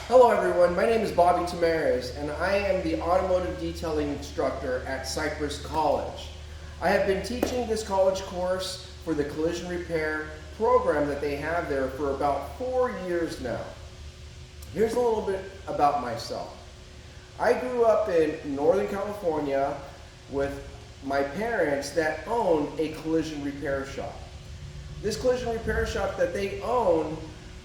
Hello everyone, my name is Bobby Tamariz and I am the automotive detailing instructor at Cypress College. I have been teaching this college course for the collision repair program that they have there for about 4 years now. Here's a little bit about myself. I grew up in Northern California with my parents that owned a collision repair shop. This collision repair shop that they owned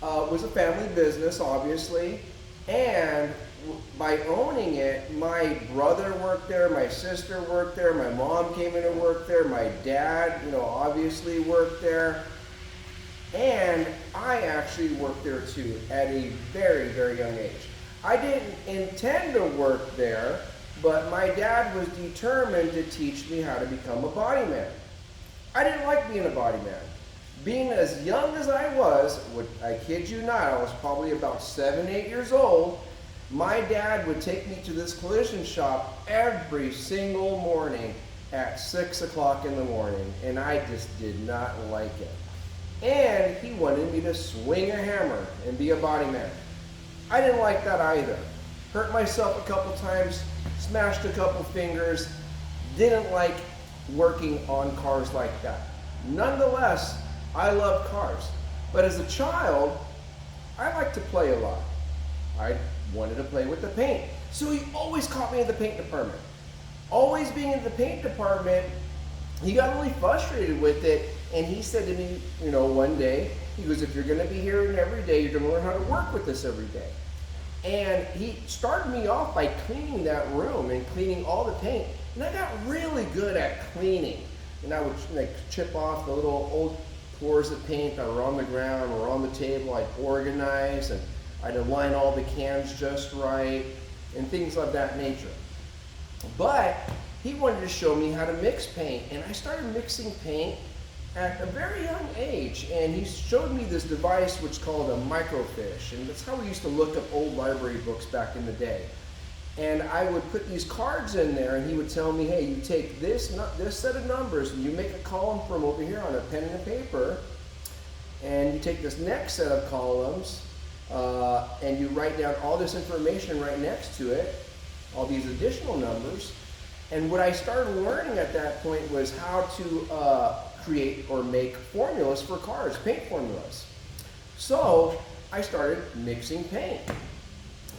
was a family business, obviously, and by owning it, my brother worked there, my sister worked there, my mom came in and worked there, my dad, obviously worked there, and I actually worked there too at a very, very young age. I didn't intend to work there, but my dad was determined to teach me how to become a body man. I didn't like being a body man. Being as young as I was, I kid you not, I was probably about 7, 8 years old, my dad would take me to this collision shop every single morning at 6 o'clock in the morning, and I just did not like it. And he wanted me to swing a hammer and be a body man. I didn't like that either. Hurt myself a couple times, smashed a couple fingers, didn't like working on cars like that. Nonetheless, I love cars, but as a child, I liked to play a lot. I wanted to play with the paint. So he always caught me in the paint department. Always being in the paint department, he got really frustrated with it, and he said to me, one day, he goes, if you're gonna be here every day, you're gonna learn how to work with this every day. And he started me off by cleaning that room and cleaning all the paint, and I got really good at cleaning. And I would chip off the little old pours of paint that were on the ground or on the table. I'd organize and I'd align all the cans just right and things of that nature. But he wanted to show me how to mix paint, and I started mixing paint at a very young age, and he showed me this device which is called a microfiche, and that's how we used to look up old library books back in the day. And I would put these cards in there, and he would tell me, hey, you take this set of numbers and you make a column from over here on a pen and a paper, and you take this next set of columns and you write down all this information right next to it, all these additional numbers. And what I started learning at that point was how to create or make formulas for cars, paint formulas. So I started mixing paint.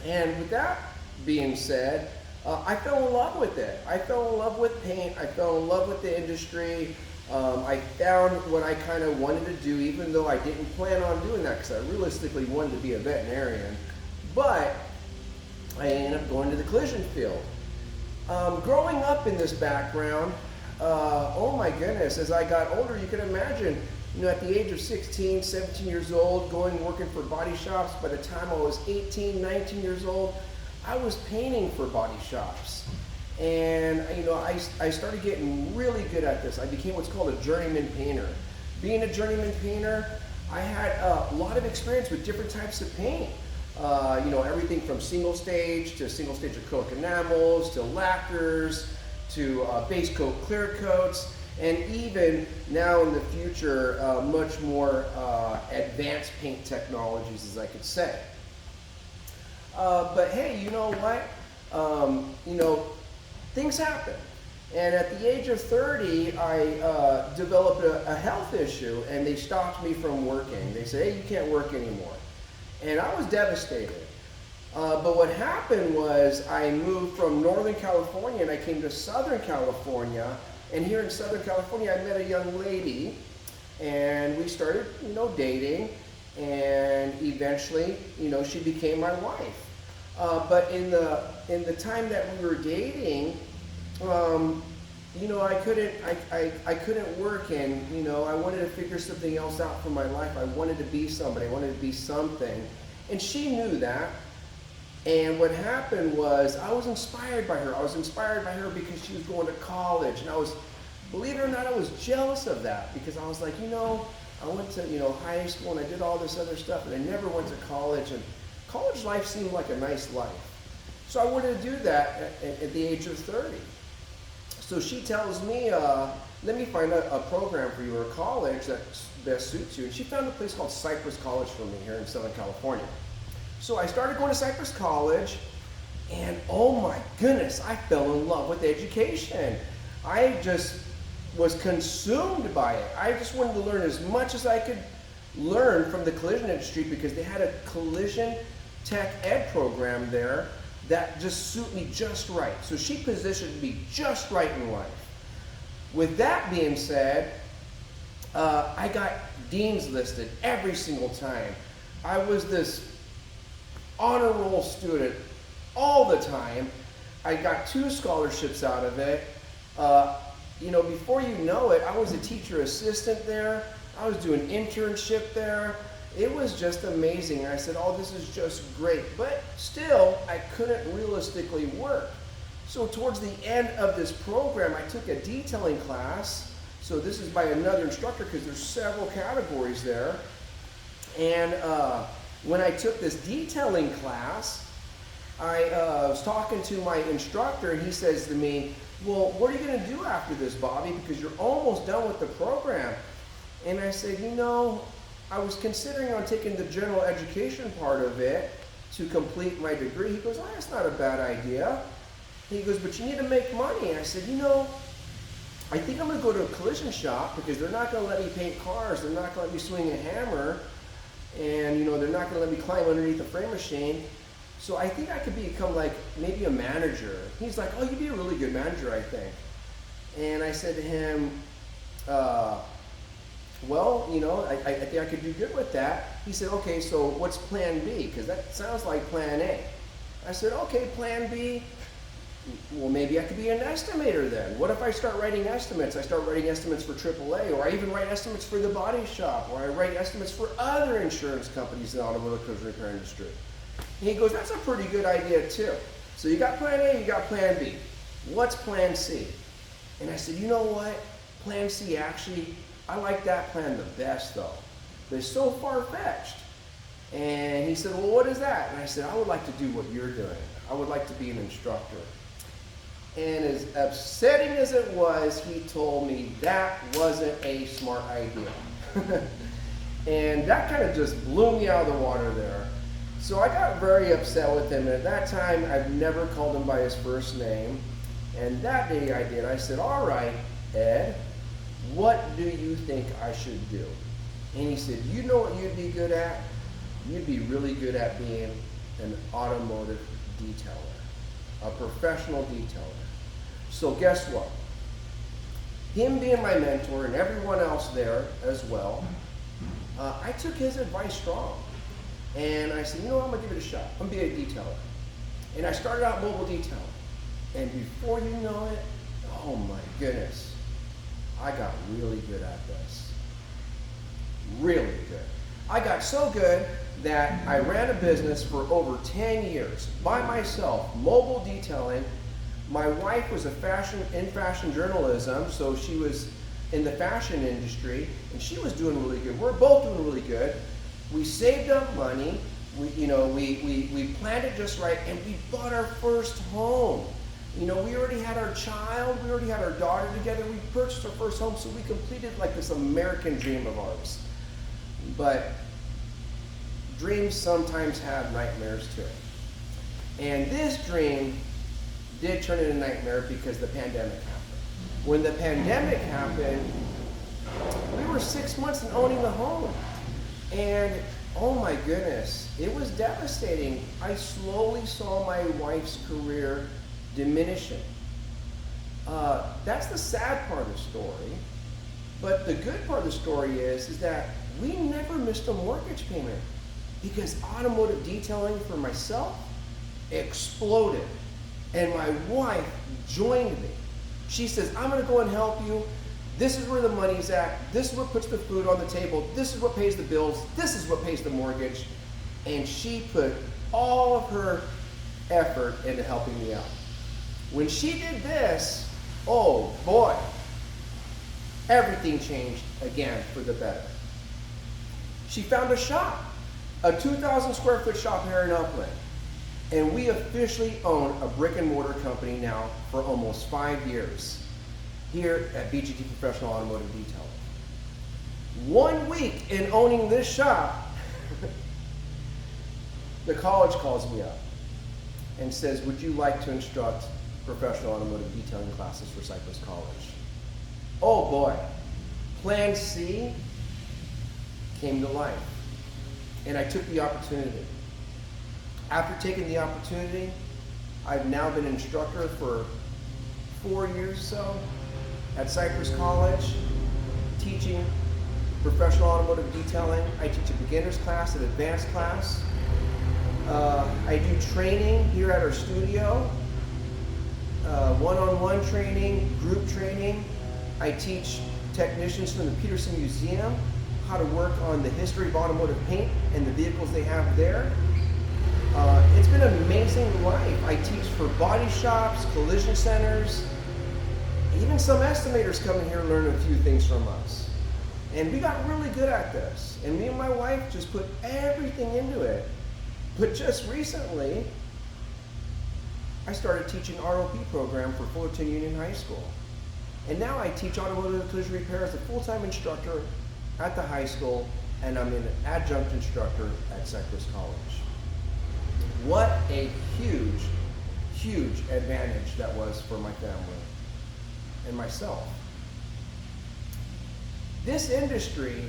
And with that being said, I fell in love with it. I fell in love with paint. I fell in love with the industry. I found what I kind of wanted to do, even though I didn't plan on doing that, because I realistically wanted to be a veterinarian. But I ended up going to the collision field. Growing up in this background, oh my goodness, as I got older, you can imagine, at the age of 16, 17 years old, working for body shops. By the time I was 18, 19 years old, I was painting for body shops. And I started getting really good at this. I became what's called a journeyman painter. Being a journeyman painter, I had a lot of experience with different types of paint. Everything from single stage to single stage acrylic enamels, to lacquers, to base coat clear coats, and even now in the future, much more advanced paint technologies, as I could say. But hey, you know what? Things happen. And at the age of 30, I developed a health issue, and they stopped me from working. They said, hey, you can't work anymore. And I was devastated. But what happened was I moved from Northern California and I came to Southern California. And here in Southern California, I met a young lady, and we started, dating. And eventually, she became my wife. But in the time that we were dating, I couldn't work, and I wanted to figure something else out for my life. I wanted to be somebody. I wanted to be something, and she knew that. And what happened was I was inspired by her. I was inspired by her because she was going to college, and believe it or not, I was jealous of that, because I was like, I went to high school and I did all this other stuff, and I never went to college, and college life seemed like a nice life. So I wanted to do that at the age of 30. So she tells me, let me find a program for you, or a college that best suits you. And she found a place called Cypress College for me here in Southern California. So I started going to Cypress College, and oh my goodness, I fell in love with education. I just was consumed by it. I just wanted to learn as much as I could learn from the collision industry, because they had a collision tech ed program there that just suited me just right. So she positioned me just right in life. With that being said, I got deans listed every single time. I was this honor roll student all the time. I got 2 scholarships out of it. You know, before you know it, I was a teacher assistant there. I was doing internship there. It was just amazing. I said, oh, this is just great. But still, I couldn't realistically work. So towards the end of this program, I took a detailing class. So this is by another instructor, because there's several categories there. And when I took this detailing class, I was talking to my instructor, and he says to me, well, what are you going to do after this, Bobby? Because you're almost done with the program. And I said, you know, I was considering on taking the general education part of it to complete my degree. He goes, oh, that's not a bad idea. He goes, but you need to make money. I said, you know, I think I'm going to go to a collision shop, because they're not going to let me paint cars. They're not going to let me swing a hammer. And, you know, they're not going to let me climb underneath the frame machine. So I think I could become like maybe a manager. He's like, oh, you'd be a really good manager, I think. And I said to him, well, you know, I think I could do good with that. He said, okay, so what's plan B? Because that sounds like plan A. I said, okay, plan B, well, maybe I could be an estimator then. What if I start writing estimates? I start writing estimates for AAA, or I even write estimates for the body shop, or I write estimates for other insurance companies in the automotive collision repair industry. And he goes, that's a pretty good idea too. So you got plan A, you got plan B. What's plan C? And I said, you know what? Plan C, actually, I like that plan the best though. But it's so far-fetched. And he said, well, what is that? And I said, I would like to do what you're doing. I would like to be an instructor. And as upsetting as it was, he told me that wasn't a smart idea. And that kind of just blew me out of the water there. So I got very upset with him. And at that time, I've never called him by his first name. And that day I did. I said, all right, Ed, what do you think I should do? And he said, you know what you'd be good at? You'd be really good at being an automotive detailer, a professional detailer. So guess what? Him being my mentor and everyone else there as well, I took his advice strong. And I said, you know what, I'm gonna give it a shot. I'm gonna be a detailer. And I started out mobile detailing. And before you know it, oh my goodness, I got really good at this. Really good. I got so good that I ran a business for over 10 years by myself, mobile detailing. My wife was in fashion journalism, so she was in the fashion industry, and she was doing really good. We're both doing really good. We saved up money. We planned it just right, and we bought our first home. You know, we already had our child, we already had our daughter together. We purchased our first home, so we completed like this American dream of ours. But dreams sometimes have nightmares too. And this dream did turn into a nightmare because the pandemic happened. When the pandemic happened, we were 6 months in owning the home. And oh my goodness, it was devastating. I slowly saw my wife's career diminishing. That's the sad part of the story. But the good part of the story is that we never missed a mortgage payment, because automotive detailing for myself exploded. And my wife joined me. She says, I'm gonna go and help you. This is where the money's at. This is what puts the food on the table. This is what pays the bills. This is what pays the mortgage. And she put all of her effort into helping me out. When she did this, oh boy, everything changed again for the better. She found a shop, a 2,000 square foot shop here in Upland. And we officially own a brick and mortar company now for almost 5 years here at BGT Professional Automotive Detailing. 1 week in owning this shop, the college calls me up and says, would you like to instruct professional automotive detailing classes for Cypress College? Oh boy, Plan C came to life, and I took the opportunity. After taking the opportunity, I've now been instructor for 4 years or so at Cypress College, teaching professional automotive detailing. I teach a beginner's class, an advanced class. I do training here at our studio, one-on-one training, group training. I teach technicians from the Peterson Museum how to work on the history of automotive paint and the vehicles they have there. It's been an amazing life. I teach for body shops, collision centers, even some estimators come in here and learn a few things from us. And we got really good at this. And me and my wife just put everything into it. But just recently, I started teaching ROP program for Fullerton Union High School. And now I teach automotive collision repair as a full-time instructor at the high school, and I'm an adjunct instructor at Cypress College. What a huge, huge advantage that was for my family and myself. This industry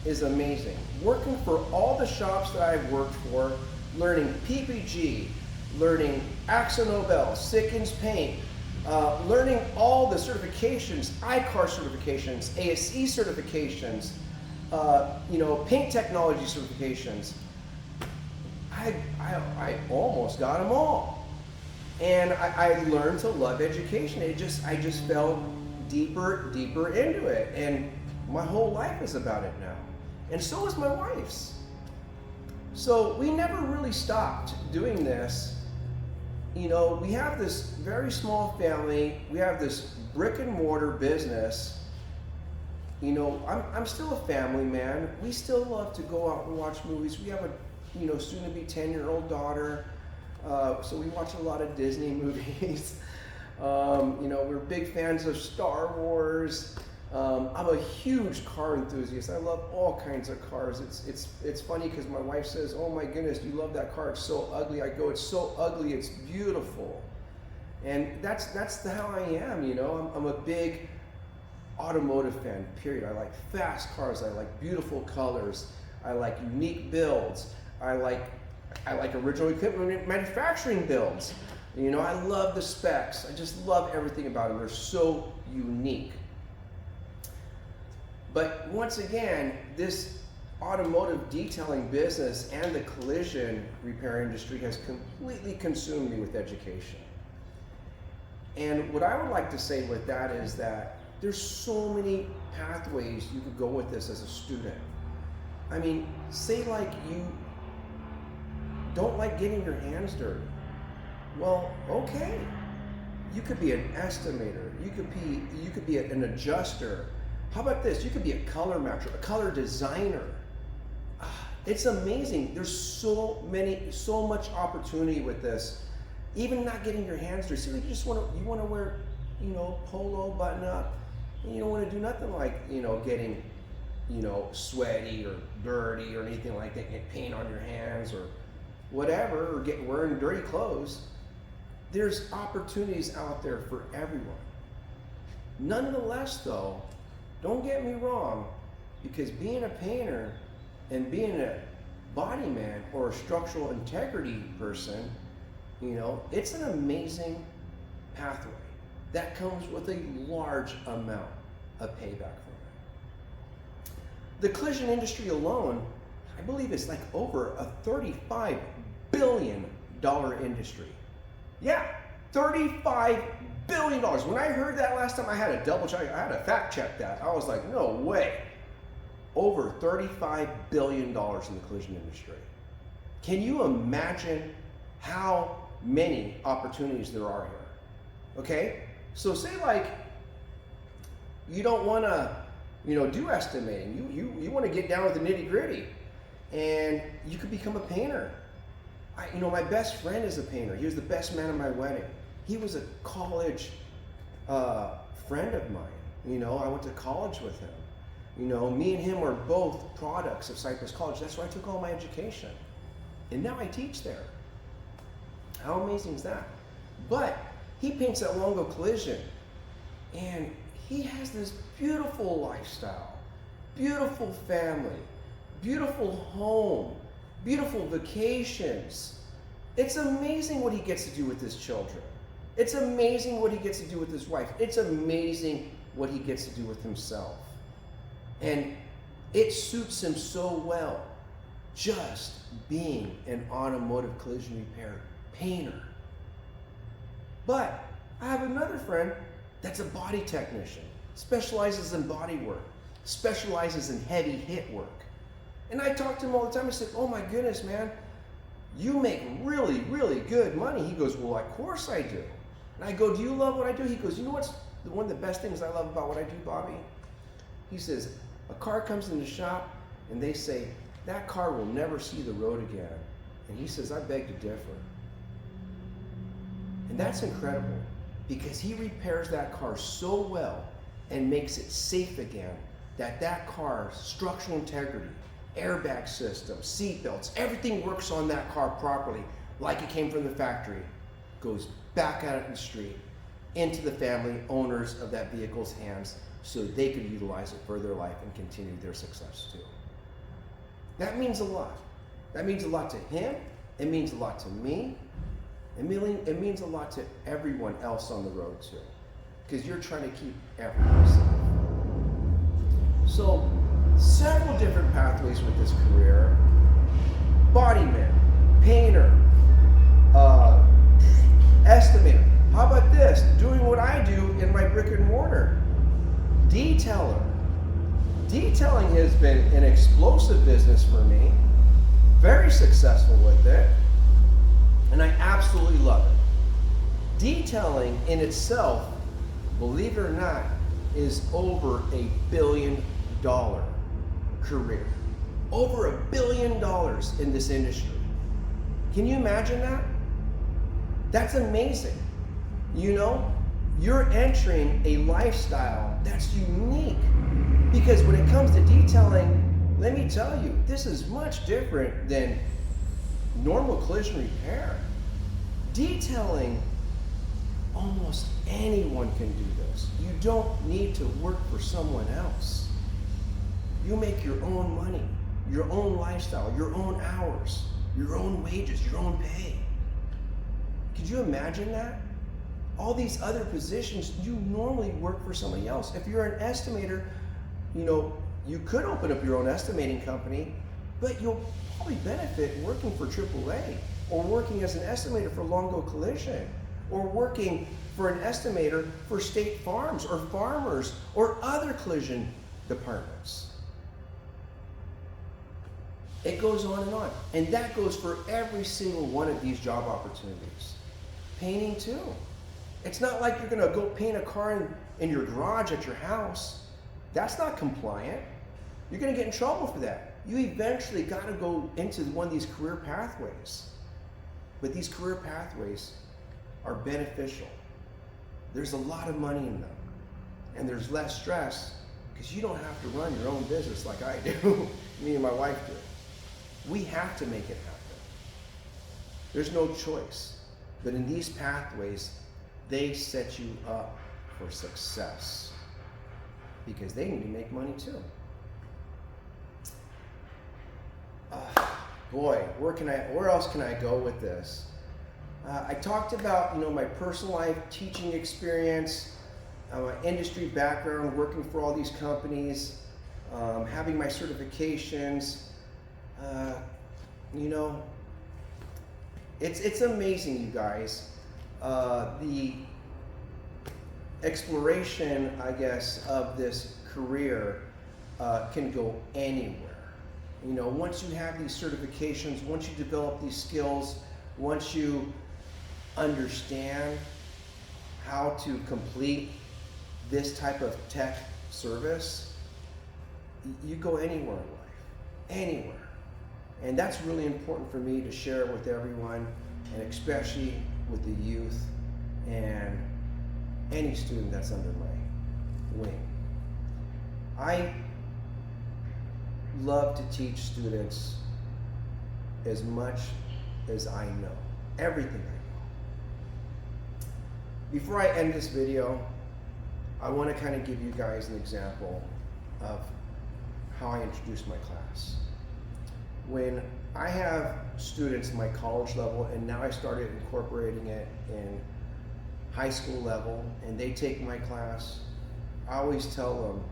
is amazing. Working for all the shops that I've worked for, learning PPG, learning Axo Nobel, Sikkens Paint, learning all the certifications, ICAR certifications, ASE certifications, paint technology certifications. I almost got them all. And I learned to love education. I just fell deeper into it. And my whole life is about it now. And so is my wife's. So we never really stopped doing this. You know, we have this very small family. We have this brick and mortar business. You know, I'm still a family man. We still love to go out and watch movies. We have a, soon to be 10-year-old daughter. So we watch a lot of Disney movies. We're big fans of Star Wars. I'm a huge car enthusiast. I love all kinds of cars. It's funny because my wife says, "Oh my goodness, you love that car. It's so ugly." I go, "It's so ugly, it's beautiful." And that's how I am. I'm a big automotive fan, period. I like fast cars. I like beautiful colors. I like unique builds. I like original equipment manufacturing builds. I love the specs. I just love everything about them. They're so unique. But once again, this automotive detailing business and the collision repair industry has completely consumed me with education. And what I would like to say with that is that there's so many pathways you could go with this as a student. I mean, say like you don't like getting your hands dirty. Well, okay. You could be an estimator. You could be an adjuster. How about this? You could be a color matcher, a color designer. It's amazing. There's so much opportunity with this. Even not getting your hands dirty. See, like you want to wear, polo, button up. And you don't want to do nothing like, getting, sweaty or dirty or anything like that. Get paint on your hands or whatever, or wearing dirty clothes. There's opportunities out there for everyone. Nonetheless, though, don't get me wrong, because being a painter and being a body man or a structural integrity person, it's an amazing pathway that comes with a large amount of payback from it. The collision industry alone, I believe, is like over a $35 billion industry. Yeah, $35 billion. When I heard that last time, I had to double check. I had to fact check that. I was like, no way. Over $35 billion in the collision industry. Can you imagine how many opportunities there are here? Okay, so say like you don't want to, do estimating. You want to get down with the nitty gritty, and you could become a painter. My best friend is a painter. He was the best man at my wedding. He was a college friend of mine. I went to college with him. Me and him were both products of Cypress College. That's where I took all my education. And now I teach there. How amazing is that? But he paints at Longo Collision, and he has this beautiful lifestyle, beautiful family, beautiful home, beautiful vacations. It's amazing what he gets to do with his children. It's amazing what he gets to do with his wife. It's amazing what he gets to do with himself. And it suits him so well, just being an automotive collision repair painter. But I have another friend that's a body technician, specializes in body work, specializes in heavy hit work. And I talk to him all the time. I said, oh my goodness, man, you make really, really good money. He goes, well, of course I do. And I go, do you love what I do? He goes, you know what's one of the best things I love about what I do, Bobby? He says, a car comes in the shop and they say, that car will never see the road again. And he says, I beg to differ. And that's incredible, because he repairs that car so well and makes it safe again that that car's structural integrity, airbag system, seat belts, everything works on that car properly like it came from the factory, goes back out in the street into the family owners of that vehicle's hands so they could utilize it for their life and continue their success too. That means a lot. That means a lot to him. It means a lot to me. It means a lot to everyone else on the road too, because you're trying to keep everyone safe. So, several different pathways with this career: bodyman, painter, estimator. How about this? Doing what I do in my brick and mortar, detailer. Detailing has been an explosive business for me. Very successful with it. And I absolutely love it. Detailing in itself, believe it or not, is over $1 billion career. Over $1 billion in this industry. Can you imagine that? That's amazing. You know, you're entering a lifestyle that's unique. Because when it comes to detailing, let me tell you, this is much different than normal collision repair. Detailing, almost anyone can do this. You don't need to work for someone else. You make your own money, your own lifestyle, your own hours, your own wages, your own pay. Could you imagine that? All these other positions, you normally work for somebody else. If you're an estimator, you know, you could open up your own estimating company, but you'll probably benefit working for AAA, or working as an estimator for Longo Collision, or working for an estimator for State Farms or Farmers or other collision departments. It goes on and on. And that goes for every single one of these job opportunities. Painting too. It's not like you're gonna go paint a car in your garage at your house. That's not compliant. You're gonna get in trouble for that. You eventually gotta go into one of these career pathways. But these career pathways are beneficial. There's a lot of money in them. And there's less stress because you don't have to run your own business like I do. Me and my wife do. We have to make it happen. There's no choice. But in these pathways, they set you up for success because they need to make money too. Boy, where else can I go with this? I talked about, my personal life, teaching experience, my industry background, working for all these companies, having my certifications. It's amazing, you guys. The exploration, I guess, of this career can go anywhere. Once you have these certifications, once you develop these skills, once you understand how to complete this type of tech service, you go anywhere in life, anywhere. And that's really important for me to share with everyone, and especially with the youth and any student that's under my wing. I love to teach students as much as I know. Everything I know. Before I end this video, I want to kind of give you guys an example of how I introduce my class. When I have students in my college level, and now I started incorporating it in high school level, and they take my class, I always tell them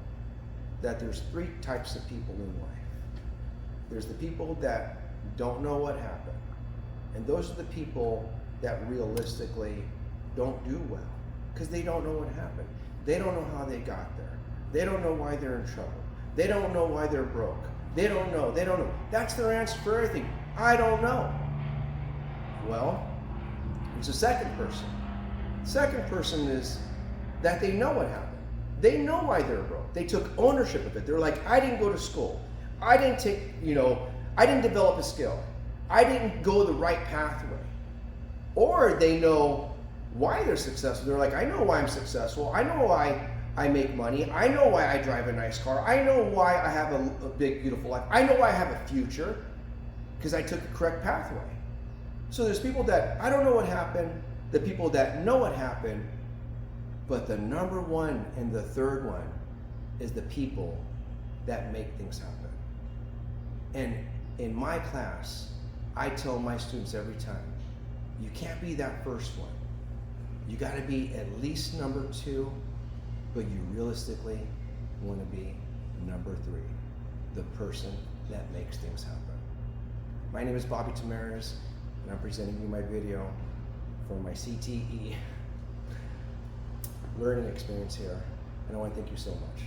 that there's 3 types of people in life. There's the people that don't know what happened, and those are the people that realistically don't do well because they don't know what happened. They don't know how they got there. They don't know why they're in trouble. They don't know why they're broke. They don't know. That's their answer for everything. I don't know. Well, there's a second person. The second person is that they know what happened. They know why they're broke. They took ownership of it. They're like, I didn't go to school. I didn't I didn't develop a skill. I didn't go the right pathway. Or they know why they're successful. They're like, I know why I'm successful. I know why I make money. I know why I drive a nice car. I know why I have a big, beautiful life. I know why I have a future because I took a correct pathway. So there's people that I don't know what happened, the people that know what happened, but the number one and the third one is the people that make things happen. And in my class, I tell my students every time, you can't be that first one. You got to be at least number 2, but you realistically want to be number 3, the person that makes things happen. My name is Bobby Tamariz, and I'm presenting you my video for my CTE learning experience here, and I want to thank you so much.